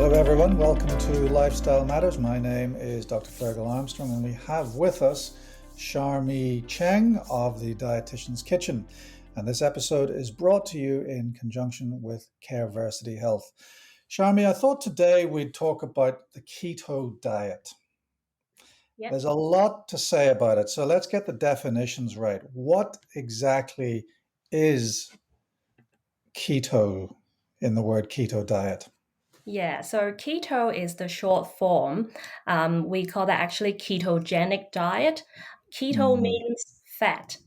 Hello, everyone. Welcome to Lifestyle Matters. My name is Dr. Ferghal Armstrong, and we have with us Charmmy Cheng of the Dietitian's Kitchen. And this episode is brought to you in conjunction with CareVersity Health. Charmmy, I thought today we'd talk about the keto diet. Yep. There's a lot to say about it, so let's get the definitions right. What exactly is keto in the word keto diet? Yeah, so keto is the short form. We call that actually ketogenic diet. Keto Mhm. means fat.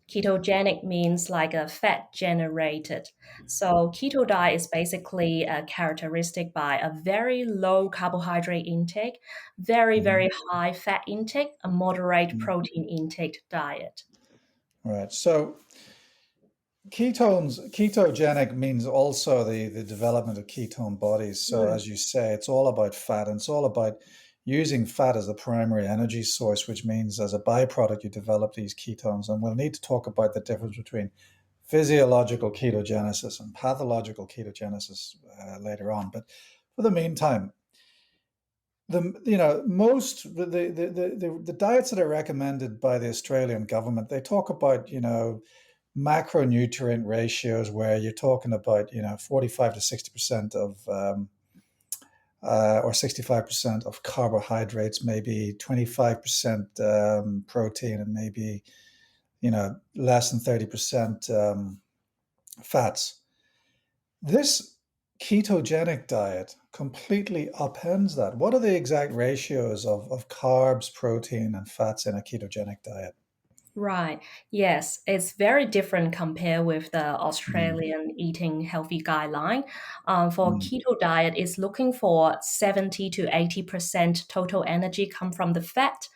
Ketogenic means like a fat generated. So keto diet is basically a characteristic by a very low carbohydrate intake, very, Mhm. very high fat intake, a moderate Mhm. protein intake diet. Right. So ketogenic means also the development of ketone bodies. So Mm, as you say, it's all about fat, and it's all about using fat as the primary energy source, which means as a byproduct, you develop these ketones. And we'll need to talk about the difference between physiological ketogenesis and pathological ketogenesis later on. But for the meantime, the diets that are recommended by the Australian government, they talk about macronutrient ratios where you're talking about 45 to 60% of or 65% of carbohydrates, maybe 25% protein, and maybe less than 30% fats. This ketogenic diet completely upends that. What are the exact ratios of carbs, protein, and fats in a ketogenic diet? right. Yes, it's very different compared with the Mm, Australian eating healthy guideline. For mm, keto diet, is looking for 70 to 80% total energy come from the fat,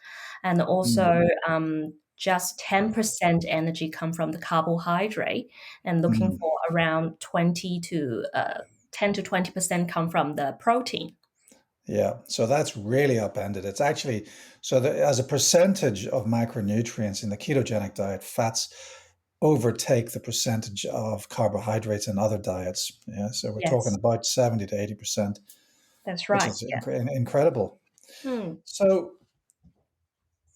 and mm, also just 10% energy come from the carbohydrate, and looking mm. for around 10 to 20% come from the protein. Yeah, so that's really upended. It's actually so that as a percentage of macronutrients in the ketogenic diet, fats overtake the percentage of carbohydrates in other diets. Yeah, so we're talking Yes, about 70 to 80%, that's which right. is Yeah. incredible. Hmm. So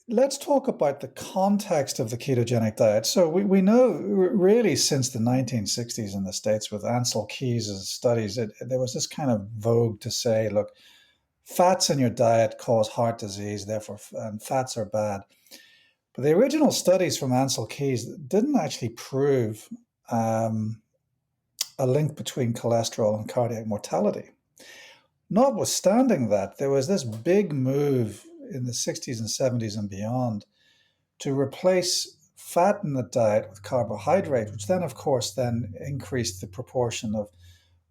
let's talk about the context of the ketogenic diet. So we know really since the 1960s in the States with Ansel Keys' studies, there was this kind of vogue to say, look, fats in your diet cause heart disease, therefore, and fats are bad. But the original studies from Ansel Keys didn't actually prove um, a link between cholesterol and cardiac mortality. Notwithstanding that, there was this big move in the 60s and 70s and beyond to replace fat in the diet with carbohydrate, which then, of course, then increased the proportion of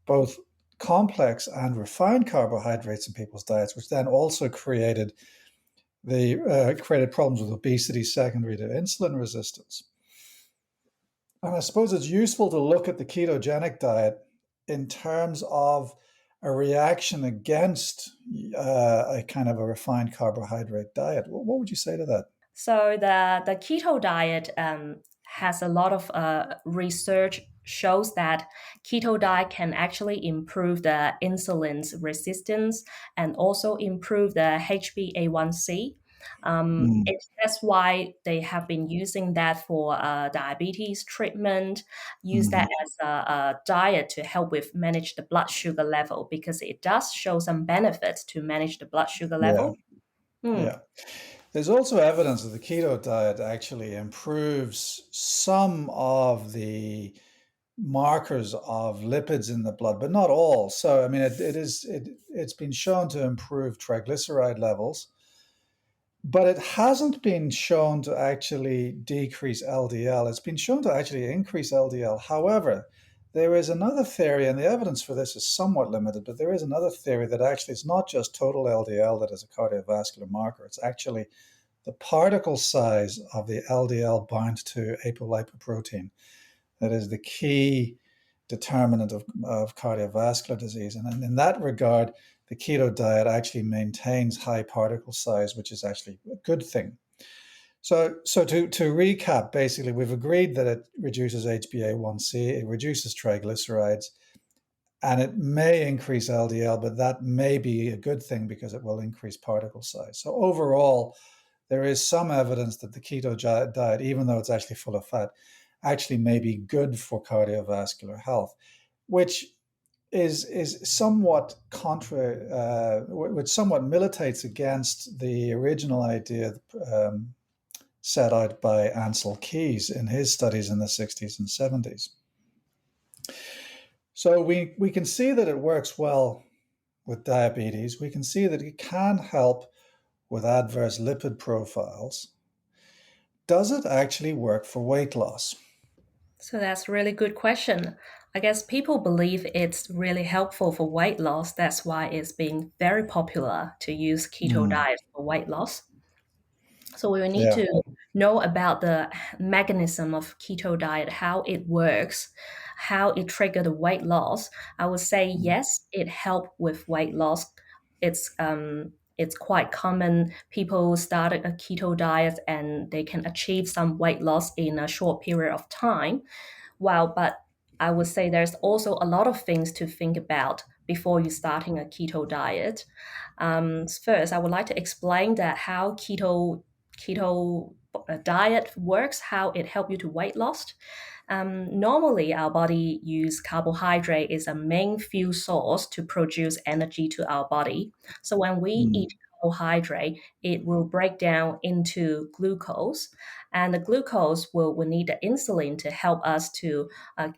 both complex and refined carbohydrates in people's diets, which then also created problems with obesity secondary to insulin resistance. And I suppose it's useful to look at the ketogenic diet in terms of a reaction against a kind of a refined carbohydrate diet. What would you say to that? So the keto diet has a lot of research shows that keto diet can actually improve the insulin's resistance and also improve the HbA1c. Mm, That's why they have been using that for diabetes treatment. Use that mhm. as a diet to help with manage the blood sugar level because it does show some benefits to manage the blood sugar Yeah, level. Hmm. yeah. There's also evidence that the keto diet actually improves some of the markers of lipids in the blood, but not all. So, I mean, it's been shown to improve triglyceride levels, but it hasn't been shown to actually decrease LDL. It's been shown to actually increase LDL. However, there is another theory, and the evidence for this is somewhat limited, but there is another theory that actually it's not just total LDL that is a cardiovascular marker. It's actually the particle size of the LDL bound to apolipoprotein that is the key determinant of cardiovascular disease. And in that regard, the keto diet actually maintains high particle size, which is actually a good thing. So to recap, basically, we've agreed that it reduces HbA1c, it reduces triglycerides, And it may increase LDL, but that may be a good thing because it will increase particle size. So overall, there is some evidence that the keto diet, even though it's actually full of fat, actually may be good for cardiovascular health, which is somewhat which somewhat militates against the original idea set out by Ansel Keys in his studies in the 60s and 70s. So we can see that it works well with diabetes. We can see that it can help with adverse lipid profiles. Does it actually work for weight loss? So that's a really good question. I guess people believe it's really helpful for weight loss. That's why it's being very popular to use keto Mm, diet for weight loss. So we will need yeah. to know about the mechanism of keto diet, how it works, how it triggered the weight loss. I would say Mm, yes, it helped with weight loss. It's quite common. People started a keto diet and they can achieve some weight loss in a short period of time. But I would say there's also a lot of things to think about before you starting a keto diet. First, I would like to explain that how keto diet works, how it help you to weight loss. Normally, our body use carbohydrate is a main fuel source to produce energy to our body. So when we mm, eat carbohydrate, it will break down into glucose, and the glucose will need the insulin to help us to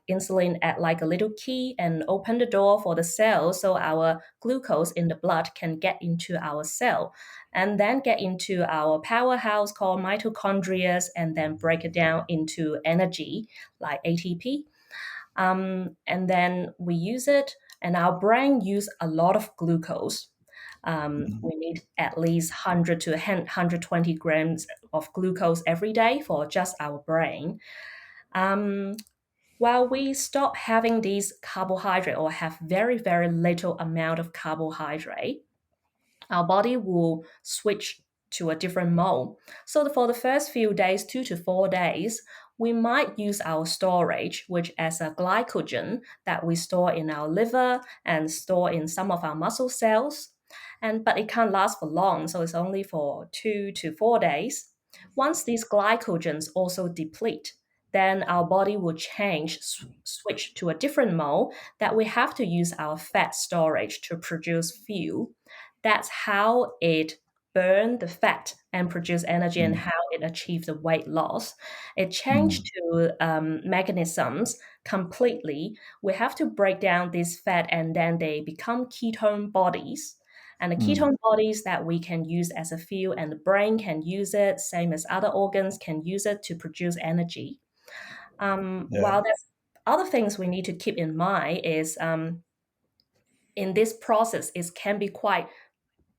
insulin act like a little key and open the door for the cell, so our glucose in the blood can get into our cell and then get into our powerhouse called mitochondria and then break it down into energy like ATP. And then we use it, and our brain use a lot of glucose. mm, We need at least 100 to 120 grams of glucose every day for just our brain. Um, while we stop having these carbohydrate or have very, very little amount of carbohydrate, our body will switch to a different mode. So for the first few days, 2 to 4 days, we might use our storage, which as a glycogen that we store in our liver and store in some of our muscle cells. But it can't last for long, so it's only for 2 to 4 days. Once these glycogens also deplete, then our body will switch to a different mode that we have to use our fat storage to produce fuel. That's how it burn the fat and produce energy and mm, how it achieves the weight loss. It changed mm, to mechanisms completely. We have to break down this fat and then they become ketone bodies. And the mm. ketone bodies that we can use as a fuel and the brain can use it, same as other organs can use it to produce energy. Yeah. While there's other things we need to keep in mind is in this process, it can be quite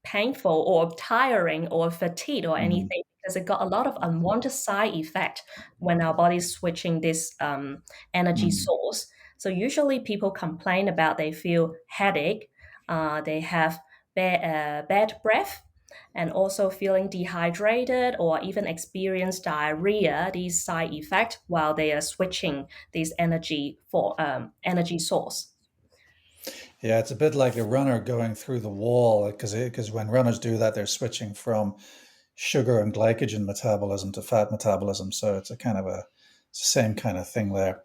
painful or tiring or fatigued or Mm, anything because it got a lot of unwanted side effect when our body's switching this energy mm. source. So usually people complain about they feel headache, they have bad breath, and also feeling dehydrated or even experience diarrhea, these side effects while they are switching this energy for energy source. Yeah, it's a bit like a runner going through the wall because when runners do that, they're switching from sugar and glycogen metabolism to fat metabolism. So it's a kind of it's the same kind of thing there.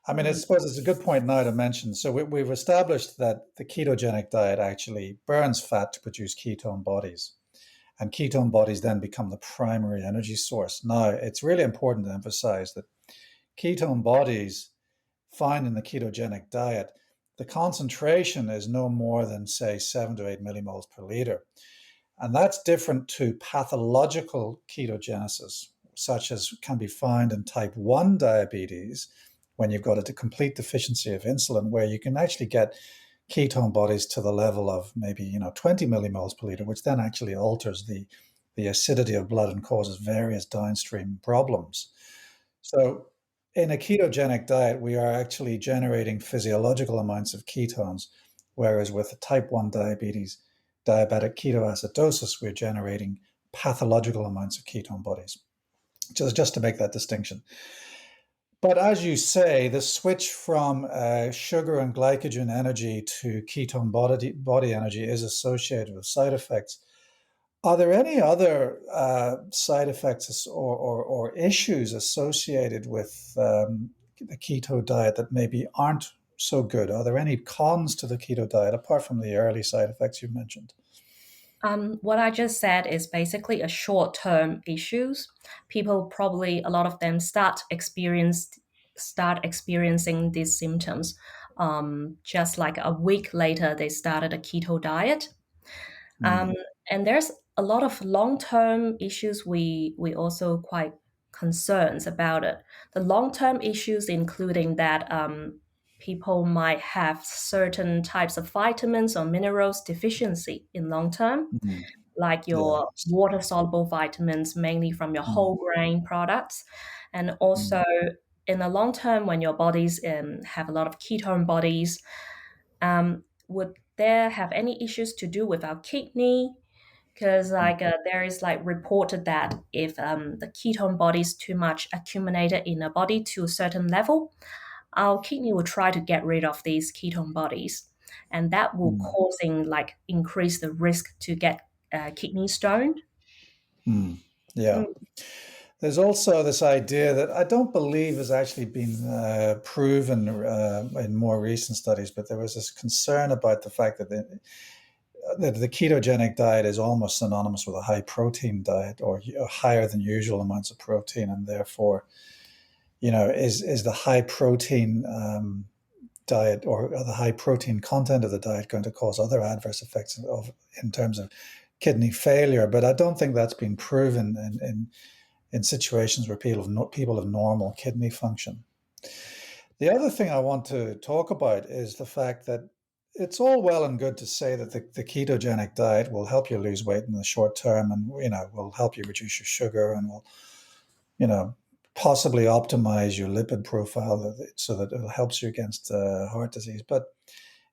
I mean, I Mm, suppose it's a good point now to mention. So we've established that the ketogenic diet actually burns fat to produce ketone bodies, and ketone bodies then become the primary energy source. Now, it's really important to emphasize that ketone bodies found in the ketogenic diet, the concentration is no more than, say, 7 to 8 millimoles per liter. And that's different to pathological ketogenesis, such as can be found in type 1 diabetes, when you've got a complete deficiency of insulin, where you can actually get ketone bodies to the level of maybe 20 millimoles per liter, which then actually alters the acidity of blood and causes various downstream problems. So in a ketogenic diet, we are actually generating physiological amounts of ketones, whereas with type 1 diabetes, diabetic ketoacidosis, we're generating pathological amounts of ketone bodies. Just to make that distinction. But as you say, the switch from sugar and glycogen energy to ketone body energy is associated with side effects. Are there any other side effects or issues associated with the keto diet that maybe aren't so good? Are there any cons to the keto diet apart from the early side effects you mentioned? What I just said is basically a short-term issues. People probably a lot of them start experiencing these symptoms. Just like a week later, they started a keto diet. Um, Mm, and there's a lot of long-term issues we also quite concerns about it. The long-term issues including that people might have certain types of vitamins or minerals deficiency in long term, mm, like yeah. your water-soluble vitamins, mainly from your Mm, whole grain products, and mm, also in the long term when your bodies have a lot of ketone bodies, would there have any issues to do with our kidney? Because mm, there is like reported that if the ketone body is too much accumulated in a body to a certain level, our kidney will try to get rid of these ketone bodies, and that will mm, causing like increase the risk to get kidney stone. mm. Yeah. Mm. There's also this idea that I don't believe has actually been proven in more recent studies, but there was this concern about the fact that the ketogenic diet is almost synonymous with a high protein diet or higher than usual amounts of protein, and therefore, is the high protein diet or the high protein content of the diet going to cause other adverse effects in terms of kidney failure? But I don't think that's been proven in situations where people have normal kidney function. The other thing I want to talk about is the fact that it's all well and good to say that the ketogenic diet will help you lose weight in the short term, and will help you reduce your sugar, and will you know possibly optimize your lipid profile so that it helps you against heart disease. But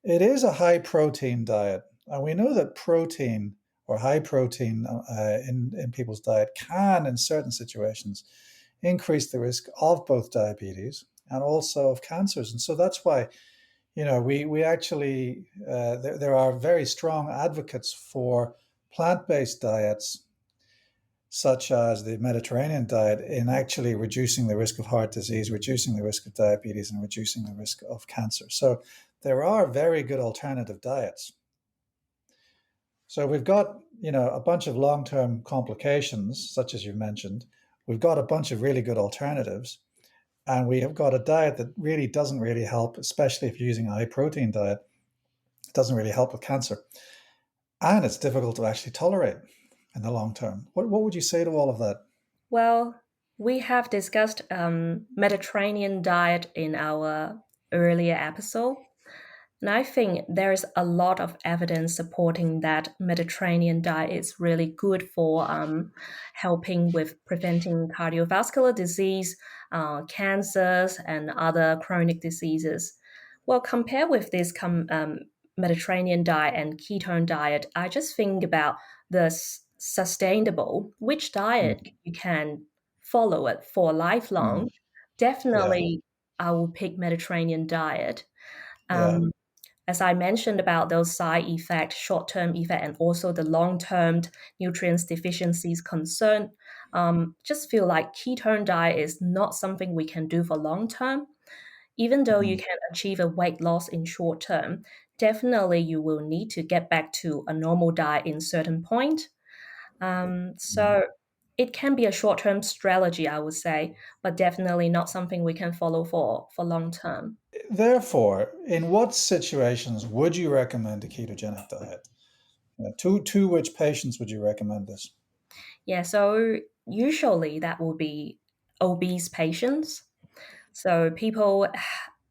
it is a high protein diet, and we know that protein or high protein in people's diet can, in certain situations, increase the risk of both diabetes and also of cancers. And so that's why we actually there are very strong advocates for plant-based diets such as the Mediterranean diet in actually reducing the risk of heart disease, reducing the risk of diabetes, and reducing the risk of cancer. So there are very good alternative diets. So we've got, a bunch of long-term complications, such as you mentioned. We've got a bunch of really good alternatives, and we have got a diet that really doesn't really help, especially if you're using a high protein diet. It doesn't really help with cancer, and it's difficult to actually tolerate in the long term. What would you say to all of that? Well, we have discussed Mediterranean diet in our earlier episode. And I think there's a lot of evidence supporting that Mediterranean diet is really good for helping with preventing cardiovascular disease, cancers, and other chronic diseases. Well, compared with this Mediterranean diet and ketone diet, I just think about the sustainable, which diet Mm, you can follow it for mm, lifelong. yeah, Definitely, I will pick Mediterranean diet. yeah, Um, as I mentioned about those side effects, short-term effect, and also the long-term nutrients deficiencies concern, just feel like ketone diet is not something we can do for long term. Even though you mm, can achieve a weight loss in short term, definitely you will need to get back to a normal diet in certain point. mm. So it can be a short-term strategy, I would say, but definitely not something we can follow for long term. Therefore, in what situations would you recommend a ketogenic diet? To which patients would you recommend this? Yeah, so usually that will be obese patients. So people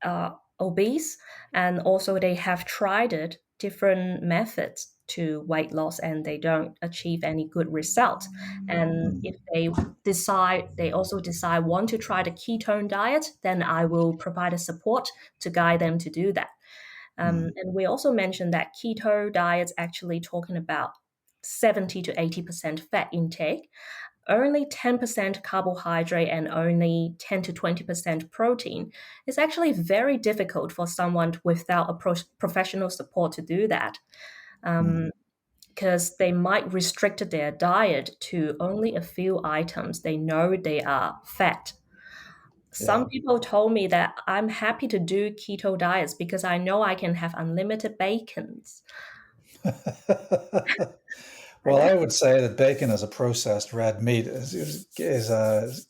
are obese and also they have tried it different methods to weight loss and they don't achieve any good result. And Mm, if they also decide want to try the ketone diet, then I will provide a support to guide them to do that. mm, And we also mentioned that keto diet's actually talking about 70 to 80% fat intake, only 10% carbohydrate and only 10 to 20% protein, it's actually very difficult for someone without a professional support to do that. Mm. Because they might restrict their diet to only a few items they know they are fat. Some Yeah. people told me that I'm happy to do keto diets because I know I can have unlimited bacons. Well, I would say that bacon as a processed red meat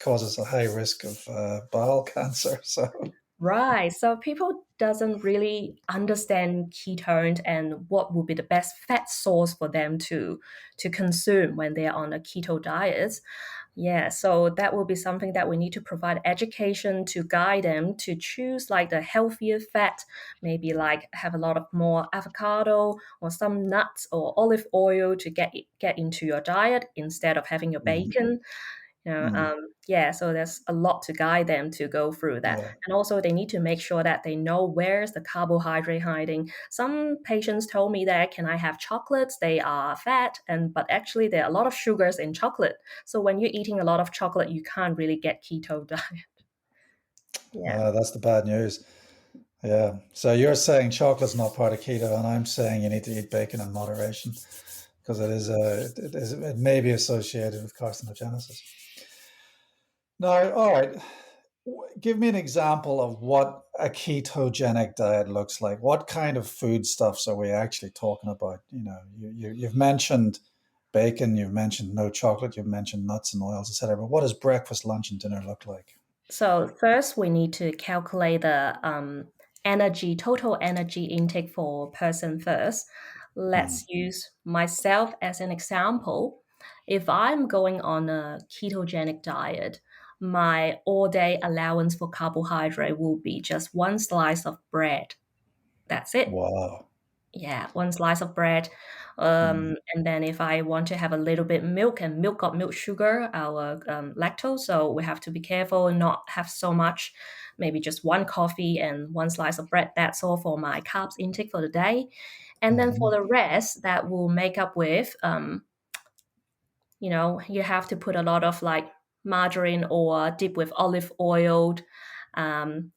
causes a high risk of bowel cancer. So, Right. So people doesn't really understand ketones and what would be the best fat source for them to consume when they are on a keto diet. Yeah, so that will be something that we need to provide education to guide them to choose like the healthier fat, maybe like have a lot of more avocado or some nuts or olive oil to get into your diet instead of having your mhm, bacon. mm, Yeah, so there's a lot to guide them to go through that. yeah. And also they need to make sure that they know where's the carbohydrate hiding. Some patients told me that can I have chocolates? They are fat, and but actually there are a lot of sugars in chocolate. So when you're eating a lot of chocolate, you can't really get keto diet. Yeah. That's the bad news. Yeah. So you're saying chocolate's not part of keto, and I'm saying you need to eat bacon in moderation because it may be associated with carcinogenesis. Now, all right. Give me an example of what a ketogenic diet looks like. What kind of foodstuffs are we actually talking about? You've mentioned bacon, you've mentioned no chocolate, you've mentioned nuts and oils, etc. But what does breakfast, lunch, and dinner look like? So first, we need to calculate the total energy intake for a person first. Mm. Let's use myself as an example. If I'm going on a ketogenic diet, my all-day allowance for carbohydrate will be just one slice of bread. That's it. Wow. Yeah, one slice of bread. Mm. And then if I want to have a little bit milk, and milk got milk sugar, our lactose, so we have to be careful and not have so much. Maybe just one coffee and one slice of bread. That's all for my carbs intake for the day. And then for Hmm. the rest, that will make up with you have to put a lot of like margarine or dip with olive oil,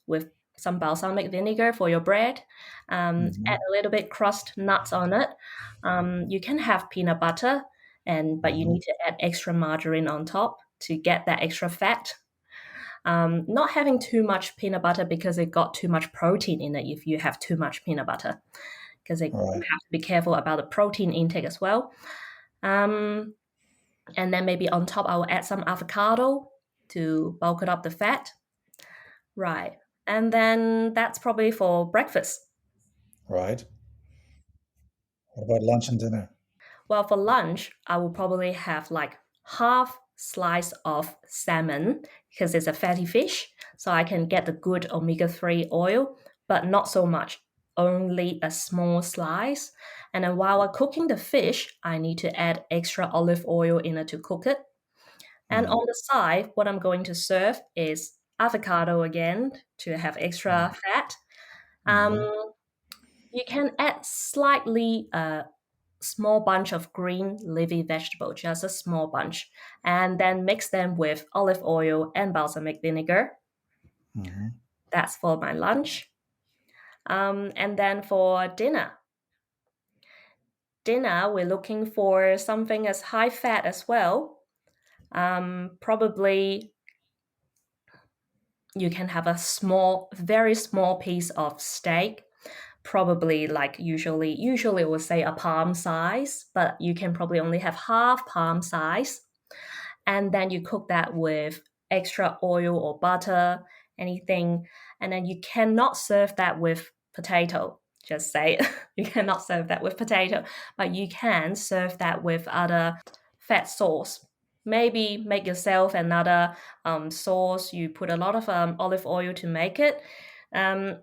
with some balsamic vinegar for your bread. Add Hmm. a little bit crushed nuts on it. You can have peanut butter, but you Hmm. need to add extra margarine on top to get that extra fat. Not having too much peanut butter because it got too much protein in it if you have too much peanut butter, because you Right. have to be careful about the protein intake as well. Um, and then maybe on top, I will add some avocado to bulk it up the fat. Right. And then that's probably for breakfast. Right. What about lunch and dinner? Well, for lunch, I will probably have like half slice of salmon because it's a fatty fish. So I can get the good omega-3 oil, but not so much, only a small slice. And then while I'm cooking the fish, I need to add extra olive oil in it to cook it. And Mm. on the side, what I'm going to serve is avocado again to have extra fat. Um, Hmm. you can add slightly a small bunch of green leafy vegetable, just a small bunch, and then mix them with olive oil and balsamic vinegar. Hmm. That's for my lunch. And then for dinner, we're looking for something as high fat as well. Probably you can have a very small piece of steak, probably like usually we'll say a palm size, but you can probably only have half palm size. And then you cook that with extra oil or butter, anything. And then you cannot serve that with potato. Just say it. You cannot serve that with potato, but you can serve that with other fat sauce. Maybe make yourself another sauce. You put a lot of olive oil to make it. Um,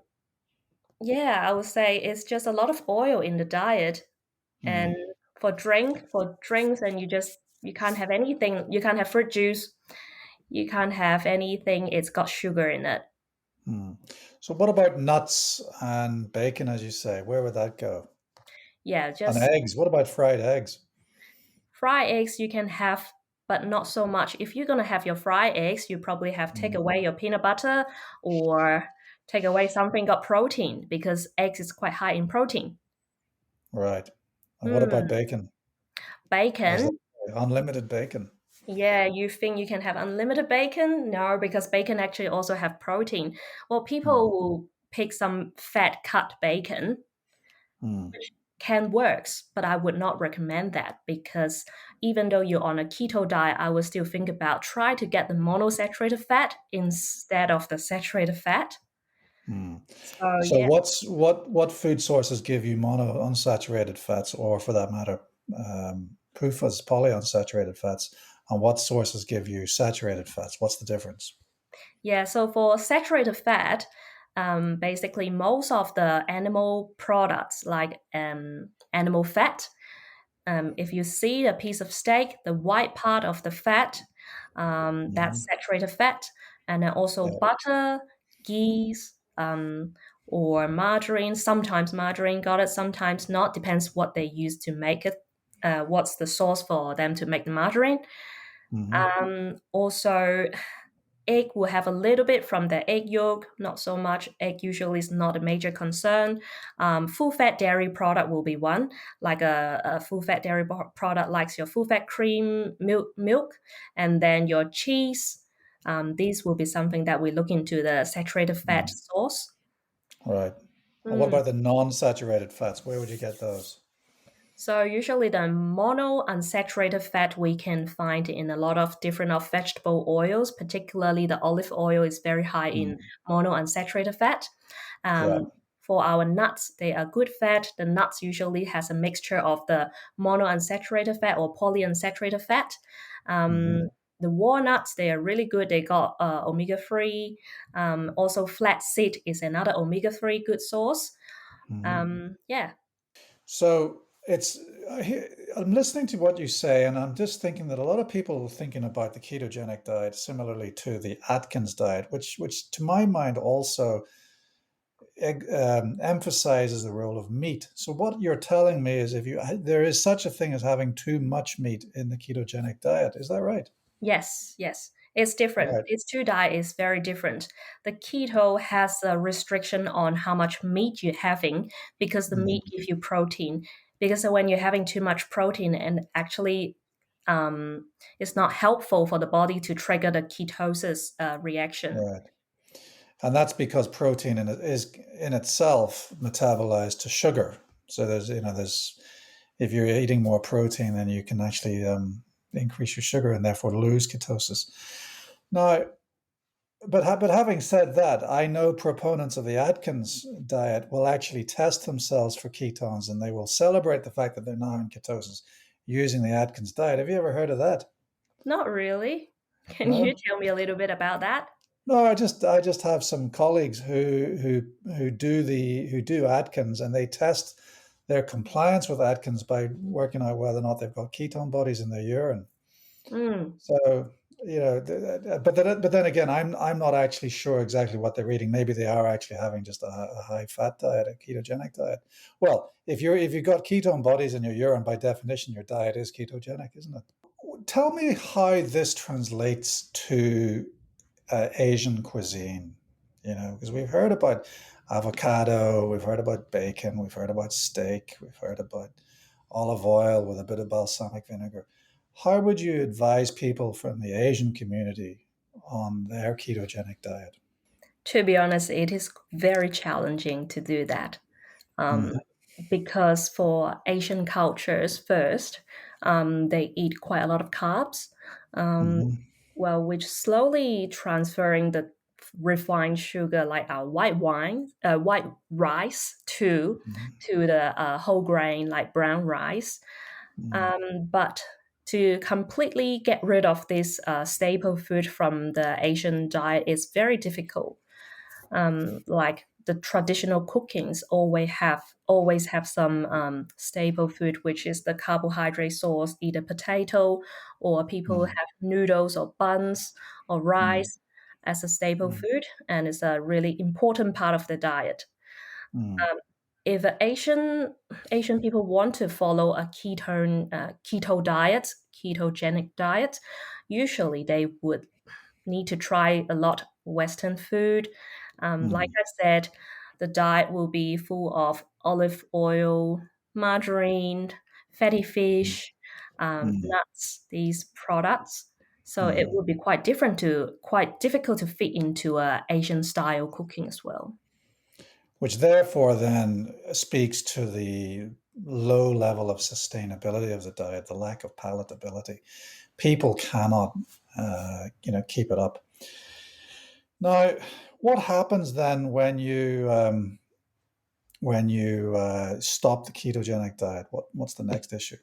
yeah, I would say it's just a lot of oil in the diet. And Mm. for drinks, and you can't have anything. You can't have fruit juice. You can't have anything. It's got sugar in it. Mm. So what about nuts and bacon, as you say? Where would that go? Yeah, And just eggs. What about fried eggs? fried eggs. You can have. but not so much. If you're gonna have your fried eggs, you probably have take Mm, away your peanut butter or take away something got protein because eggs is quite high in protein. right. And what about Mm, bacon? As bacon. unlimited bacon. Yeah, you think you can have unlimited bacon? No, because bacon actually also have protein. Well, Mm, people will pick some fat cut bacon, mm, which can works, but I would not recommend that because even though you're on a keto diet, I would still think about try to get the monosaturated fat instead of the saturated fat. mm. So So yeah. what food sources give you mono unsaturated fats, or for that matter, PUFAs, polyunsaturated fats, and what sources give you saturated fats? What's the difference? Yeah, so for saturated fat, basically most of the animal products like animal fat, if you see a piece of steak, the white part of the fat, that's Hmm. saturated fat, and then also Yeah. butter, ghee, or margarine. Sometimes margarine got it, sometimes not. Depends what they use to make it. What's the source for them to make the margarine? Hmm. Also, egg will have a little bit from the egg yolk, not so much. Egg usually is not a major concern. Full fat dairy product will be one, like a full fat dairy product, like your full fat cream, milk, and then your cheese. These will be something that we look into the saturated fat Mm. source. Right. And what Mm. about the non-saturated fats? Where would you get those? So usually the monounsaturated fat we can find in a lot of different of vegetable oils, particularly the olive oil is very high in Mm. monounsaturated fat. Yeah. For our nuts, they are good fat. The nuts usually has a mixture of the monounsaturated fat or polyunsaturated fat. Hmm. Um, the walnuts, they are really good. They got omega-3. Also, flaxseed is another omega-3 good source. Hmm. Yeah. So it's I'm listening to what you say, and I'm just thinking that a lot of people are thinking about the ketogenic diet similarly to the Atkins diet, which to my mind also emphasizes the role of meat. So what you're telling me is if you there is such a thing as having too much meat in the ketogenic diet. Is that right? Yes, yes. It's different. Right. These two diet is very different. The keto has a restriction on how much meat you're having because the meat Mhm. gives you protein. Because when you're having too much protein and actually it's not helpful for the body to trigger the ketosis reaction. Right. And that's because protein in it is in itself metabolized to sugar. So there's if you're eating more protein, then you can actually increase your sugar and therefore lose ketosis. Now, but having said that, I know proponents of the Atkins diet will actually test themselves for ketones, and they will celebrate the fact that they're now in ketosis using the Atkins diet. Have you ever heard of that? Not really. Can you No. tell me a little bit about that? No, I just have some colleagues who do Atkins, and they test their compliance with Atkins by working out whether or not they've got ketone bodies in their urine. Mm. So but then again, I'm not actually sure exactly what they're eating. Maybe they are actually having just a high fat diet, a ketogenic diet. Well, if you've got ketone bodies in your urine, by definition, your diet is ketogenic, isn't it? Tell me how this translates to Asian cuisine, because we've heard about avocado, we've heard about bacon, we've heard about steak, we've heard about olive oil with a bit of balsamic vinegar. How would you advise people from the Asian community on their ketogenic diet? To be honest, it is very challenging to do that. um, Hmm. because for Asian cultures, first, they eat quite a lot of carbs, um, Hmm. well, which slowly transferring the refined sugar like our white rice to the whole grain like brown rice. Hmm. But to completely get rid of this staple food from the Asian diet is very difficult. Like the traditional cookings always have some staple food, which is the carbohydrate source, either potato or people Hmm. have noodles or buns or Hmm. rice as a staple Hmm. food, and it's a really important part of the diet. Hmm. Um, if Asian people want to follow a keto diet, ketogenic diet, usually they would need to try a lot Western food. Like Mm, I said, the diet will be full of olive oil, margarine, fatty mm, fish, mm, nuts, these products. So it mm. would be quite difficult to fit into a Asian style cooking as well. Which therefore then speaks to the low level of sustainability of the diet, the lack of palatability. People cannot, keep it up. Now, what happens then when you stop the ketogenic diet? What's the next issue?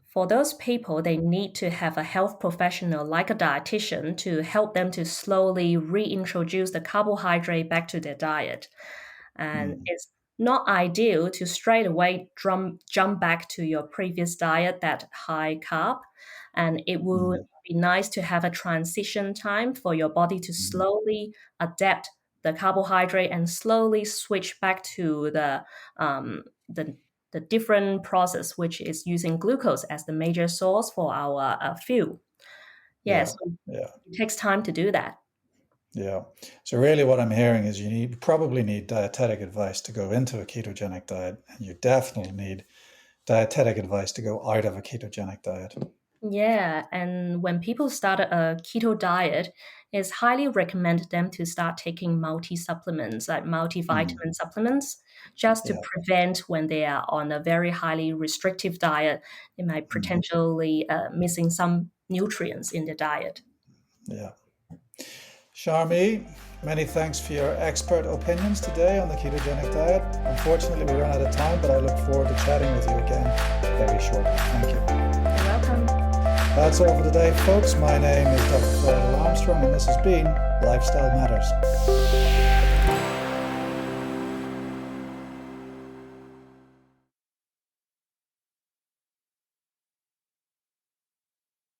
For those people, they need to have a health professional like a dietitian to help them to slowly reintroduce the carbohydrate back to their diet. And Mm, it's not ideal to straight away jump back to your previous diet that high carb. And it would mm, be nice to have a transition time for your body to mm. slowly adapt the carbohydrate and slowly switch back to um, the the different process, which is using glucose as the major source for our fuel. Yeah, Yes, yeah, it takes time to do that. yeah. So really, what I'm hearing is you probably need dietetic advice to go into a ketogenic diet, and you definitely need dietetic advice to go out of a ketogenic diet. Yeah, and when people start a keto diet, it's highly recommended them to start taking multi supplements, like Mm, multivitamin supplements, just to yeah. prevent when they are on a very highly restrictive diet, they might Mm, potentially missing some nutrients in the diet. yeah. Charmy, many thanks for your expert opinions today on the ketogenic diet. Unfortunately, we ran out of time, but I look forward to chatting with you again very shortly. Thank you. You're welcome. That's all for today, folks. My name is Dr. Ferghal Armstrong, and this has been Lifestyle Matters.